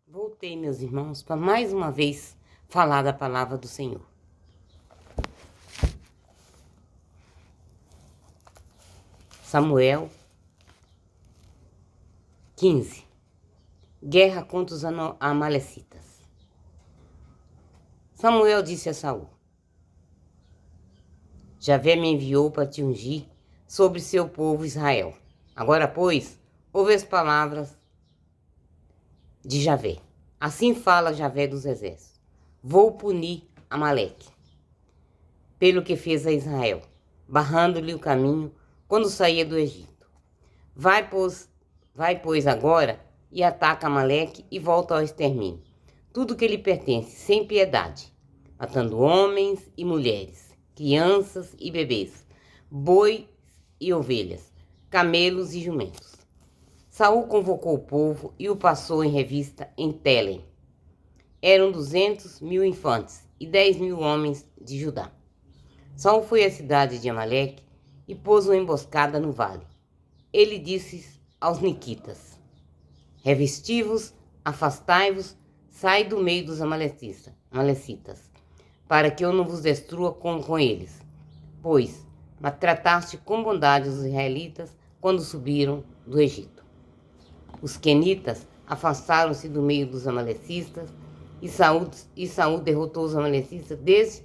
Voltei, meus irmãos, para mais uma vez falar da palavra do Senhor. Samuel 15. Guerra contra os amalecitas. Samuel disse a Saul: Javé me enviou para te ungir sobre seu povo Israel. Agora, pois, ouve as palavras de Javé. Assim fala Javé dos exércitos: Vou punir Amaleque pelo que fez a Israel, barrando-lhe o caminho quando saía do Egito. Vai, pois, agora e ataca Amaleque e volta ao extermínio. Tudo que lhe pertence, sem piedade, matando homens e mulheres, crianças e bebês, bois e ovelhas, camelos e jumentos. Saul convocou o povo e o passou em revista em Telém. Eram 200.000 infantes e 10.000 homens de Judá. Saul foi à cidade de Amaleque e pôs uma emboscada no vale. Ele disse aos niquitas: Revesti-vos, afastai-vos, sai do meio dos amalecitas, para que eu não vos destrua com eles. Pois trataste com bondade os israelitas quando subiram do Egito. Os quenitas afastaram-se do meio dos amalecistas e Saul derrotou os amalecistas desde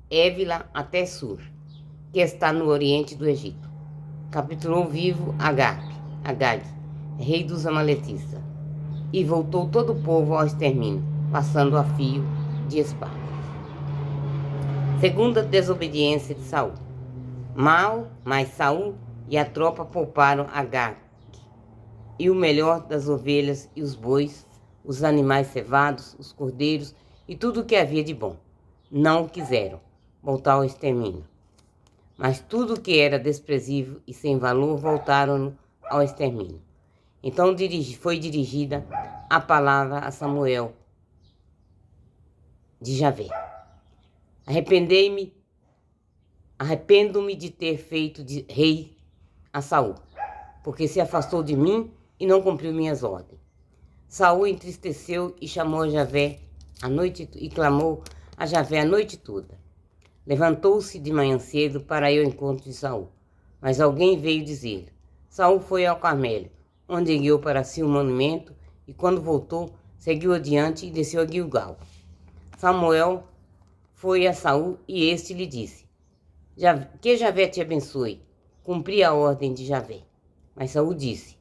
Évila até Sur, que está no oriente do Egito. Capturou vivo Agag, rei dos amalecistas, e voltou todo o povo ao extermínio, passando a fio de espada. Segunda desobediência de Saul. Mas Saul e a tropa pouparam Agag, e o melhor das ovelhas e os bois, os animais cevados, os cordeiros e tudo o que havia de bom. Não quiseram voltar ao extermínio. Mas tudo o que era desprezível e sem valor voltaram ao extermínio. Então foi dirigida a palavra a Samuel de Javé: Arrependo-me de ter feito de rei a Saul, porque se afastou de mim e não cumpriu minhas ordens. Saul entristeceu e chamou a Javé à noite e clamou a Javé a noite toda. Levantou-se de manhã cedo para ir ao encontro de Saul, mas alguém veio dizer: Saul foi ao Carmelo, onde ergueu para si um monumento, e quando voltou, seguiu adiante e desceu a Gilgal. Samuel foi a Saul e este lhe disse: Que Javé te abençoe. Cumpri a ordem de Javé. Mas Saul disse: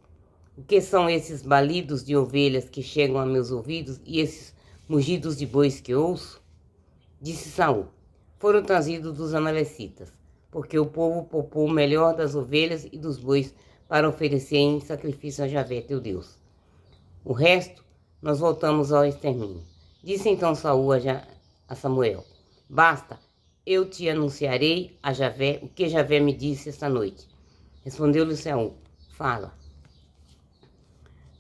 O que são esses balidos de ovelhas que chegam a meus ouvidos e esses mugidos de bois que ouço? Disse Saul: Foram trazidos dos amalecitas, porque o povo poupou o melhor das ovelhas e dos bois para oferecer em sacrifício a Javé, teu Deus. O resto, nós voltamos ao extermínio. Disse então Saul a Samuel: Basta, eu te anunciarei a Javé o que Javé me disse esta noite. Respondeu-lhe Saul: Fala.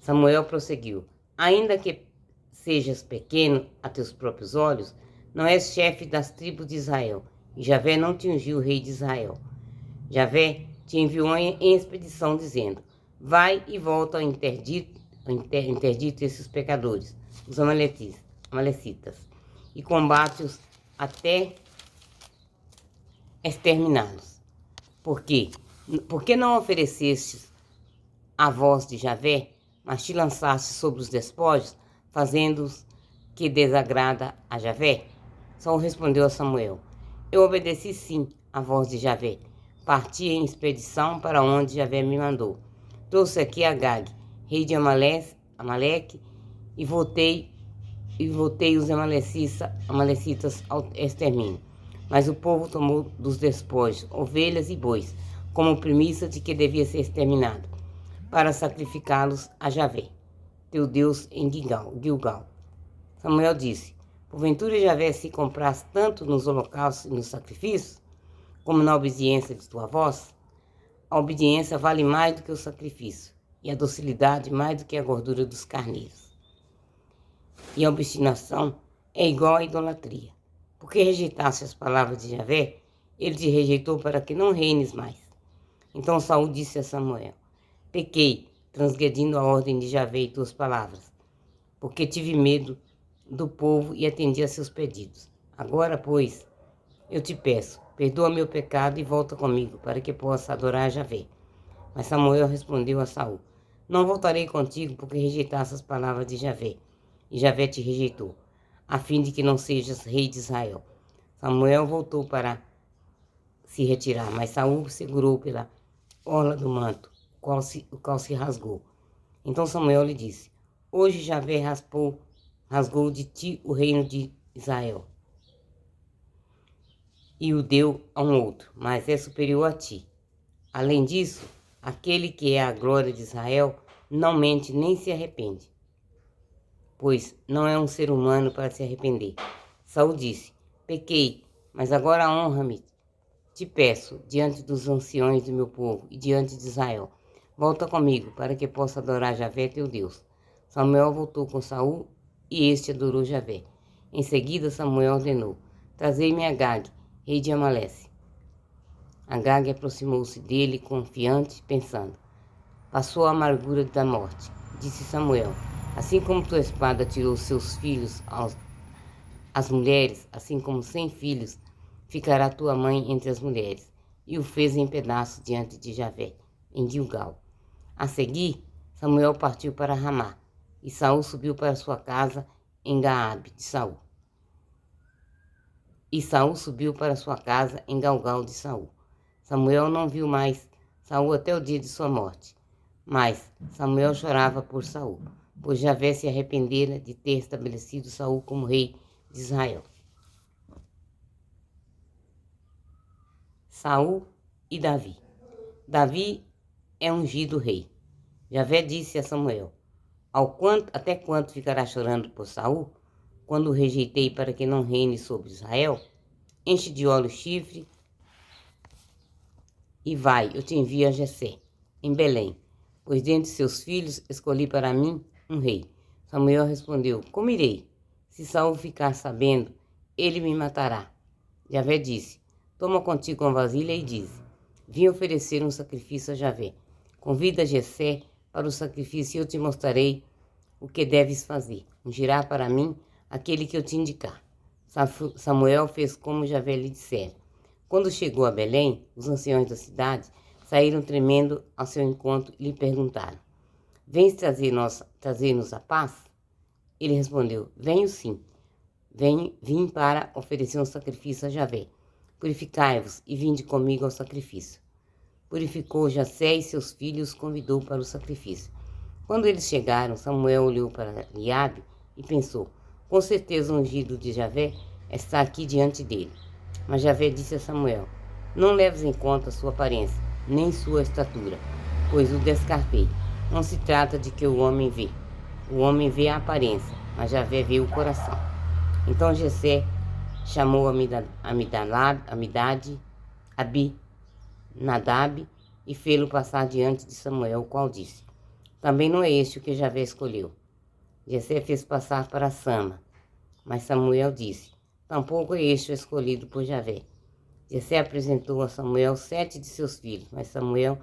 Samuel prosseguiu: Ainda que sejas pequeno a teus próprios olhos, não és chefe das tribos de Israel, e Javé não te ungiu rei de Israel. Javé te enviou em expedição, dizendo: Vai e volta ao interdito esses pecadores, os amalecitas, e combate-os até exterminá-los. Por quê? Porque não oferecestes a voz de Javé, mas te lançaste sobre os despojos, fazendo-os que desagrada a Javé? Saul respondeu a Samuel: Eu obedeci sim à voz de Javé. Parti em expedição para onde Javé me mandou. Trouxe aqui Agag, rei de Amaleque, e voltei os amalecitas ao extermínio. Mas o povo tomou dos despojos ovelhas e bois, como premissa de que devia ser exterminado, para sacrificá-los a Javé, teu Deus, em Gilgal. Samuel disse: Porventura Javé se comprasse tanto nos holocaustos e nos sacrifícios, como na obediência de tua voz? A obediência vale mais do que o sacrifício, e a docilidade mais do que a gordura dos carneiros. E a obstinação é igual à idolatria. Porque rejeitaste as palavras de Javé, ele te rejeitou para que não reines mais. Então Saul disse a Samuel: Pequei, transgredindo a ordem de Javé e tuas palavras. porque tive medo do povo e atendi a seus pedidos. Agora, pois, eu te peço, perdoa meu pecado e volta comigo, para que possa adorar Javé. Mas Samuel respondeu a Saul: Não voltarei contigo, porque rejeitaste as palavras de Javé, e Javé te rejeitou, a fim de que não sejas rei de Israel. Samuel voltou para se retirar, mas Saul segurou pela orla do manto, o qual se rasgou. Então Samuel lhe disse: Hoje Javé rasgou de ti o reino de Israel, e o deu a um outro, mas é superior a ti. Além disso, aquele que é a glória de Israel não mente nem se arrepende, pois não é um ser humano para se arrepender. Saul disse: Pequei, mas agora honra-me, te peço, diante dos anciões do meu povo e diante de Israel. Volta comigo, para que possa adorar Javé, teu Deus. Samuel voltou com Saul, e este adorou Javé. Em seguida, Samuel ordenou: Trazei-me Agag, rei de Amalece. Agag aproximou-se dele, confiante, pensando: Passou a amargura da morte. Disse Samuel: Assim como tua espada tirou seus filhos às mulheres, assim como 100 filhos, ficará tua mãe entre as mulheres. E o fez em pedaços diante de Javé, em Gilgal. A seguir, Samuel partiu para Ramá, e Saul subiu para sua casa em Gaabe de Saul. E Saul subiu para sua casa em Galgal de Saul. Samuel não viu mais Saul até o dia de sua morte. Mas Samuel chorava por Saul, pois Javé se arrependera de ter estabelecido Saul como rei de Israel. Saul e Davi. Davi é ungido rei. Javé disse a Samuel: Até quanto ficará chorando por Saul, quando o rejeitei para que não reine sobre Israel? Enche de óleo o chifre e vai, eu te envio a Jessé, em Belém, pois dentre seus filhos escolhi para mim um rei. Samuel respondeu: Como irei? Se Saul ficar sabendo, ele me matará. Javé disse: Toma contigo uma vasilha e diz: Vim oferecer um sacrifício a Javé. Convida Jessé para o sacrifício e eu te mostrarei o que deves fazer. Ungirá para mim aquele que eu te indicar. Samuel fez como Javé lhe dissera. Quando chegou a Belém, os anciões da cidade saíram tremendo ao seu encontro e lhe perguntaram: Vens trazer-nos a paz? Ele respondeu: Venho sim. Vim para oferecer um sacrifício a Javé. Purificai-vos e vinde comigo ao sacrifício. Purificou Jessé e seus filhos, convidou para o sacrifício. Quando eles chegaram, Samuel olhou para Eliabe e pensou: Com certeza o ungido de Javé está aqui diante dele. Mas Javé disse a Samuel: Não leves em conta sua aparência, nem sua estatura, pois o descartei. Não se trata de que o homem vê. O homem vê a aparência, mas Javé vê o coração. Então Jessé chamou Abinadab e fê-lo passar diante de Samuel, o qual disse: Também não é este o que Javé escolheu. Jessé fez passar para Sama, mas Samuel disse: Tampouco é este o escolhido por Javé. Jessé apresentou a Samuel 7 de seus filhos, mas Samuel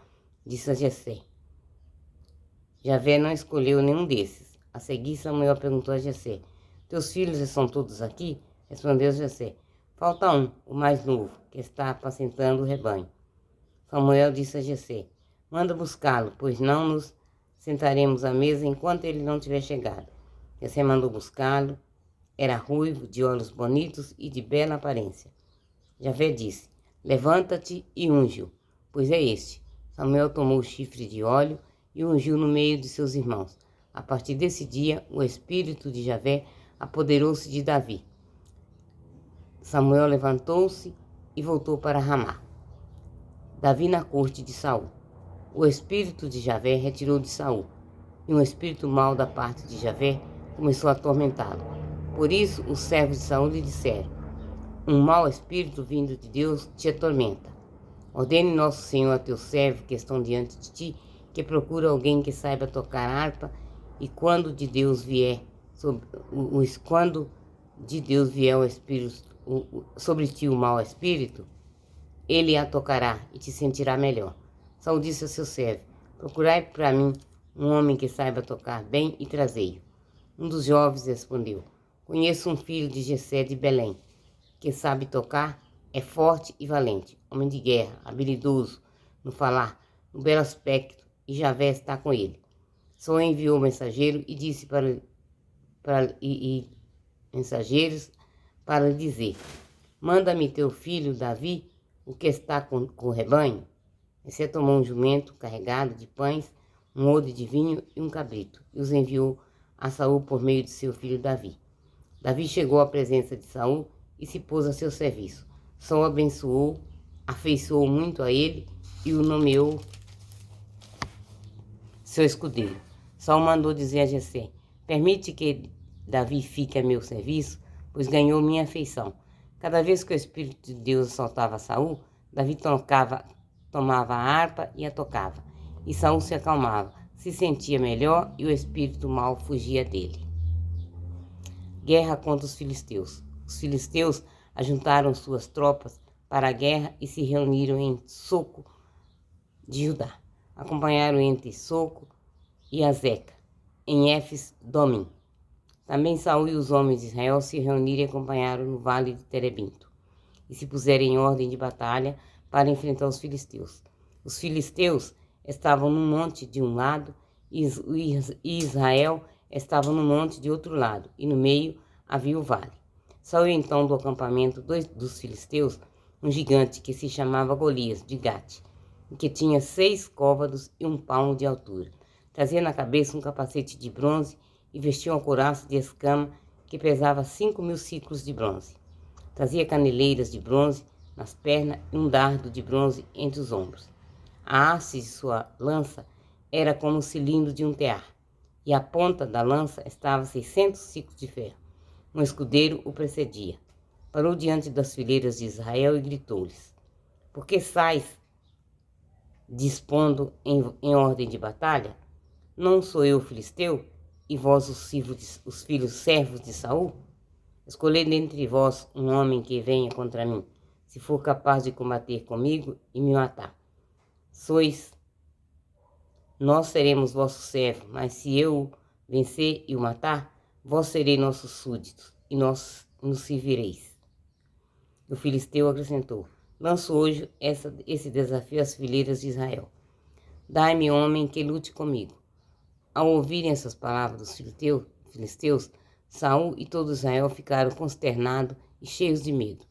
disse a Jessé: Javé não escolheu nenhum desses. A seguir, Samuel perguntou a Jessé: Teus filhos estão todos aqui? Respondeu Jessé: Falta um, o mais novo, que está apacentando o rebanho. Samuel disse a Jessé: Manda buscá-lo, pois não nos sentaremos à mesa enquanto ele não tiver chegado. Jessé mandou buscá-lo. Era ruivo, de olhos bonitos e de bela aparência. Javé disse: Levanta-te e unge-o, pois é este. Samuel tomou o chifre de óleo e o ungiu no meio de seus irmãos. A partir desse dia, o espírito de Javé apoderou-se de Davi. Samuel levantou-se e voltou para Ramá. Davi na corte de Saul. O espírito de Javé retirou de Saul, e um espírito mau da parte de Javé começou a atormentá-lo. Por isso, os servos de Saul lhe disseram: Um mau espírito vindo de Deus te atormenta. Ordene nosso Senhor a teu servo que estão diante de ti, que procure alguém que saiba tocar harpa, e quando de Deus vier sobre ti o mau espírito, ele a tocará e te sentirá melhor. Saul disse a seu servo: Procurai para mim um homem que saiba tocar bem e trazei-o. Um dos jovens respondeu: conheço um filho de Jessé de Belém, que sabe tocar, é forte e valente, homem de guerra, habilidoso no falar, no belo aspecto, e Javé está com ele. Saul enviou mensageiro e disse mensageiros para dizer: manda-me teu filho Davi, o que está com o rebanho. Jessé tomou um jumento carregado de pães, um odre de vinho e um cabrito, e os enviou a Saul por meio de seu filho Davi. Davi chegou à presença de Saul e se pôs a seu serviço. Saul abençoou, afeiçoou muito a ele e o nomeou seu escudeiro. Saul mandou dizer a Jessé: permite que Davi fique a meu serviço, pois ganhou minha afeição. Cada vez que o Espírito de Deus assaltava Saul, Davi tomava a harpa e a tocava. E Saul se acalmava, se sentia melhor e o espírito mau fugia dele. Guerra contra os filisteus. Os filisteus ajuntaram suas tropas para a guerra e se reuniram em Soco de Judá. Acompanharam entre Soco e Azeca, em Éfes-Domim. Também Saul e os homens de Israel se reuniram e acompanharam no vale de Terebinto, e se puseram em ordem de batalha para enfrentar os filisteus. Os filisteus estavam no monte de um lado e Israel estava no monte de outro lado, e no meio havia o vale. Saiu então do acampamento dos filisteus um gigante que se chamava Golias de Gate, e que tinha 6 côvados e 1 palmo de altura. Trazia na cabeça um capacete de bronze e vestia uma couraça de escama que pesava 5.000 siclos de bronze. Trazia caneleiras de bronze nas pernas e um dardo de bronze entre os ombros. A haste de sua lança era como o cilindro de um tear, e a ponta da lança estava a 600 ciclos de ferro. Um escudeiro o precedia. Parou diante das fileiras de Israel e gritou-lhes: por que sais dispondo em ordem de batalha? Não sou eu filisteu, e vós os filhos servos de Saul? Escolhei dentre vós um homem que venha contra mim, se for capaz de combater comigo e me matar. Nós seremos vossos servos, mas se eu o vencer e o matar, vós sereis nossos súditos, e nós nos servireis. O filisteu acrescentou: lanço hoje esse desafio às fileiras de Israel. Dai-me homem que lute comigo. Ao ouvirem essas palavras dos filisteus, Saul e todo Israel ficaram consternados e cheios de medo.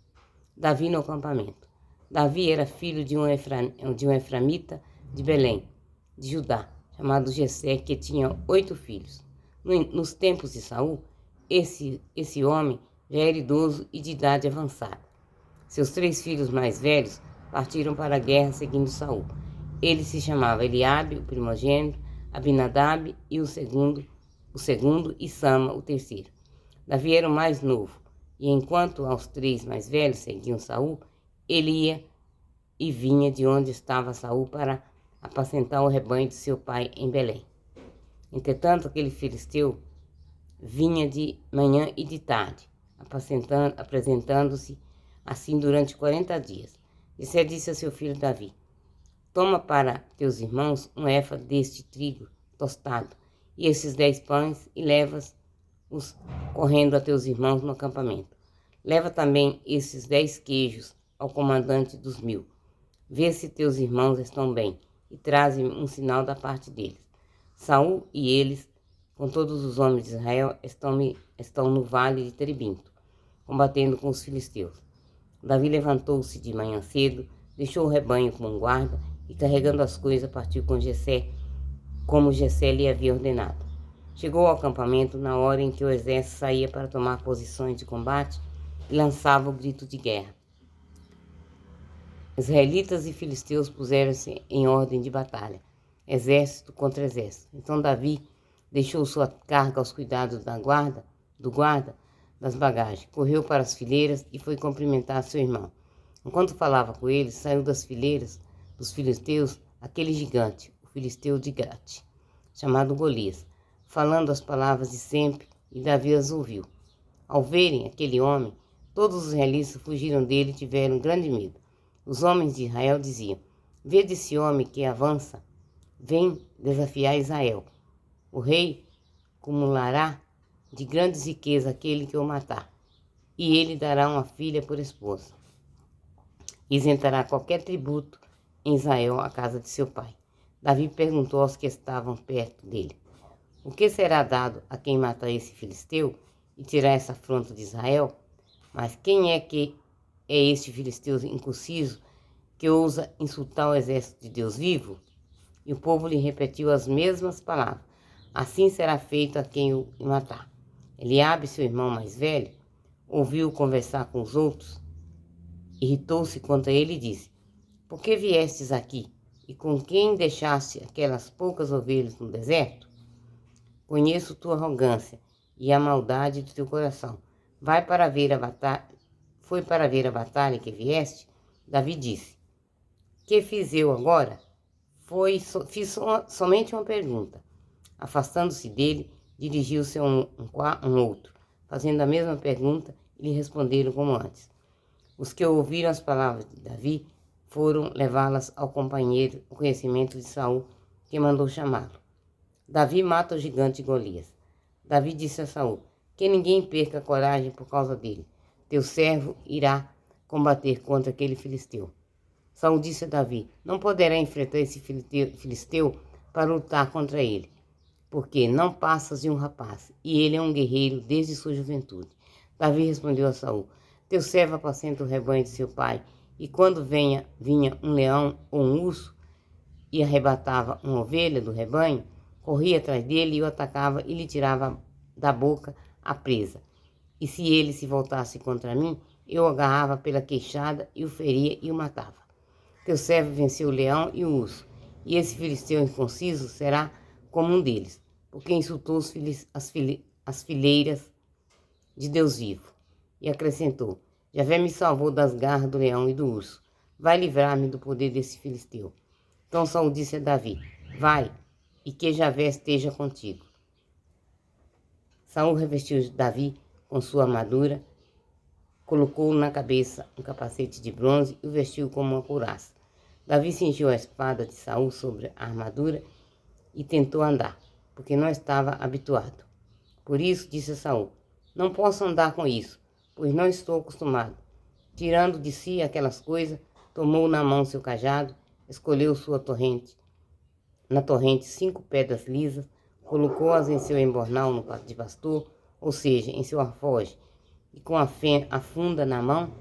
Davi no acampamento. Davi era filho de um eframita de Belém, de Judá, chamado Jessé, que tinha 8 filhos. Nos tempos de Saul, esse homem já era idoso e de idade avançada. Seus 3 filhos mais velhos partiram para a guerra seguindo Saul. Ele se chamava Eliabe, o primogênito, Abinadab e o segundo e Sama, o terceiro. Davi era o mais novo, e enquanto aos 3 mais velhos seguiam Saul, ele ia e vinha de onde estava Saul para apacentar o rebanho de seu pai em Belém. Entretanto, aquele filisteu vinha de manhã e de tarde, apresentando-se assim durante 40 dias. Jessé disse a seu filho Davi: toma para teus irmãos um efa deste trigo tostado e esses 10 pães e leva-os correndo a teus irmãos no acampamento. Leva também esses 10 queijos ao comandante dos 1000. Vê se teus irmãos estão bem e traze-me um sinal da parte deles. Saul e eles, com todos os homens de Israel, estão no vale de Terebinto, combatendo com os filisteus. Davi levantou-se de manhã cedo, deixou o rebanho como guarda e, carregando as coisas, partiu com Jessé, como Jessé lhe havia ordenado. Chegou ao acampamento na hora em que o exército saía para tomar posições de combate e lançava o grito de guerra. Israelitas e filisteus puseram-se em ordem de batalha, exército contra exército. Então Davi deixou sua carga aos cuidados do guarda das bagagens, correu para as fileiras e foi cumprimentar seu irmão. Enquanto falava com ele, saiu das fileiras dos filisteus aquele gigante, o filisteu de Gate, chamado Golias, falando as palavras de sempre, e Davi as ouviu. Ao verem aquele homem, todos os israelitas fugiram dele e tiveram grande medo. Os homens de Israel diziam: vede esse homem que avança, vem desafiar Israel. O rei acumulará de grandes riquezas aquele que o matar, e ele dará uma filha por esposa. Isentará qualquer tributo em Israel à casa de seu pai. Davi perguntou aos que estavam perto dele: o que será dado a quem matar esse filisteu e tirar essa afronta de Israel? Mas quem é que é este filisteu incircunciso que ousa insultar o exército de Deus vivo? E o povo lhe repetiu as mesmas palavras: assim será feito a quem o matar. Eliabe, seu irmão mais velho, ouviu conversar com os outros, irritou-se contra ele e disse: por que viestes aqui? E com quem deixaste aquelas poucas ovelhas no deserto? Conheço tua arrogância e a maldade do teu coração. Foi para ver a batalha que vieste? Davi disse: que fiz eu agora? Fiz somente uma pergunta. Afastando-se dele, dirigiu-se a um outro, fazendo a mesma pergunta, e lhe responderam como antes. Os que ouviram as palavras de Davi foram levá-las ao conhecimento de Saul, que mandou chamá-lo. Davi mata o gigante Golias. Davi disse a Saul: que ninguém perca a coragem por causa dele. Teu servo irá combater contra aquele filisteu. Saul disse a Davi: não poderá enfrentar esse filisteu para lutar contra ele, porque não passas de um rapaz, e ele é um guerreiro desde sua juventude. Davi respondeu a Saul: teu servo apacenta o rebanho de seu pai, e quando vinha um leão ou um urso e arrebatava uma ovelha do rebanho, corria atrás dele e o atacava e lhe tirava da boca a presa. E se ele se voltasse contra mim, eu o agarrava pela queixada e o feria e o matava. Teu servo venceu o leão e o urso, e esse filisteu incircunciso será como um deles, porque insultou as fileiras de Deus vivo. E acrescentou: Javé me salvou das garras do leão e do urso. Vai livrar-me do poder desse filisteu. Então Saul disse a Davi: vai, e que Javé esteja contigo. Saul revestiu Davi com sua armadura, colocou-o na cabeça um capacete de bronze e o vestiu como uma couraça. Davi cingiu a espada de Saul sobre a armadura e tentou andar, porque não estava habituado. Por isso disse a Saul: não posso andar com isso, pois não estou acostumado. Tirando de si aquelas coisas, tomou na mão seu cajado, escolheu na torrente 5 pedras lisas, colocou-as em seu embornal de pastor, ou seja, em seu alforje, e com a funda na mão,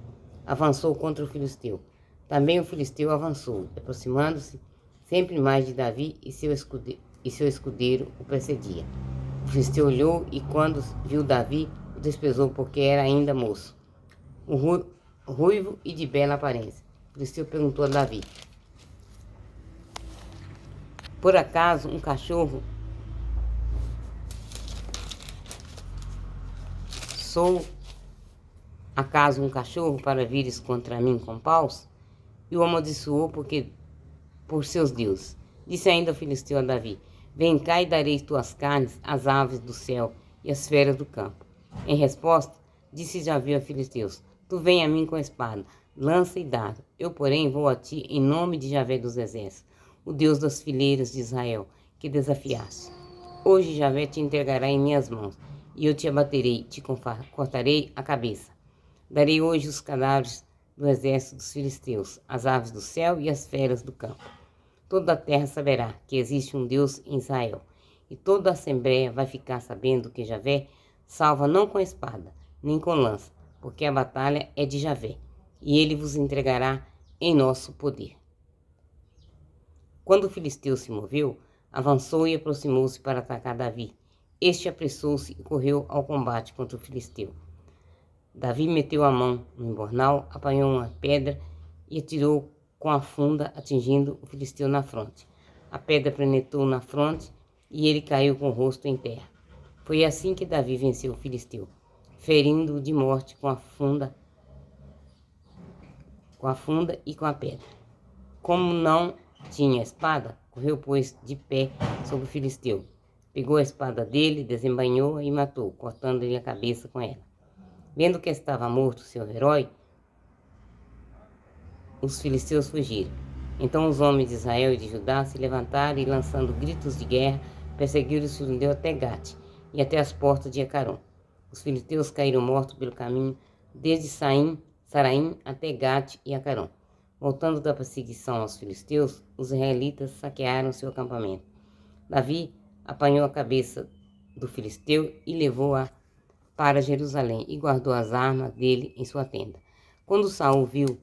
avançou contra o filisteu. Também o filisteu avançou, aproximando-se sempre mais de Davi, e seu escudeiro o precedia. O filisteu olhou e, quando viu Davi, o desprezou, porque era ainda moço, ruivo e de bela aparência. O filisteu perguntou a Davi: por acaso um cachorro para vires contra mim com paus? E o amaldiçoou por seus deuses. Disse ainda o filisteu a Davi: vem cá e darei tuas carnes às aves do céu e às feras do campo. Em resposta, disse Davi aos filisteus: tu vem a mim com espada, lança e dardo. Eu, porém, vou a ti em nome de Javé dos exércitos, o Deus das fileiras de Israel, que desafiaste. Hoje Javé te entregará em minhas mãos, e eu te abaterei, te cortarei a cabeça. Darei hoje os cadáveres do exército dos filisteus, as aves do céu e as feras do campo. Toda a terra saberá que existe um Deus em Israel, e toda a assembleia vai ficar sabendo que Javé salva não com espada, nem com lança, porque a batalha é de Javé, e ele vos entregará em nosso poder. Quando o filisteu se moveu, avançou e aproximou-se para atacar Davi. Este apressou-se e correu ao combate contra o filisteu. Davi meteu a mão no embornal, apanhou uma pedra e atirou com a funda, atingindo o filisteu na fronte. A pedra penetrou na fronte e ele caiu com o rosto em terra. Foi assim que Davi venceu o filisteu, ferindo-o de morte com a funda e com a pedra. Como não tinha espada, correu, pois, de pé sobre o filisteu. Pegou a espada dele, desembainhou-a e matou, cortando-lhe a cabeça com ela. Vendo que estava morto seu herói, os filisteus fugiram. Então os homens de Israel e de Judá se levantaram e, lançando gritos de guerra, perseguiram os filisteus até Gate, e até as portas de Ecarom. Os filisteus caíram mortos pelo caminho, desde Saraim até Gate e Acarom. Voltando da perseguição aos filisteus, os israelitas saquearam seu acampamento. Davi apanhou a cabeça do filisteu e levou-a para Jerusalém e guardou as armas dele em sua tenda. Quando Saul viu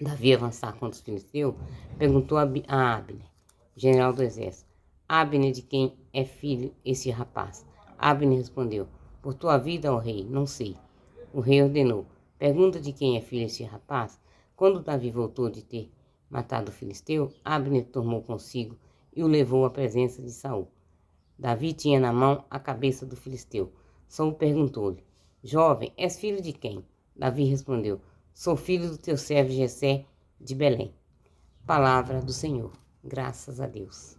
Davi avançar contra os filisteus, perguntou a Abner, general do exército: Abner, de quem é filho esse rapaz? Abner respondeu: por tua vida, ó rei, não sei. O rei ordenou: pergunta de quem é filho esse rapaz. Quando Davi voltou de ter matado o filisteu, Abner tomou consigo e o levou à presença de Saul. Davi tinha na mão a cabeça do filisteu. Saul perguntou-lhe: jovem, és filho de quem? Davi respondeu: sou filho do teu servo Jessé de Belém. Palavra do Senhor. Graças a Deus.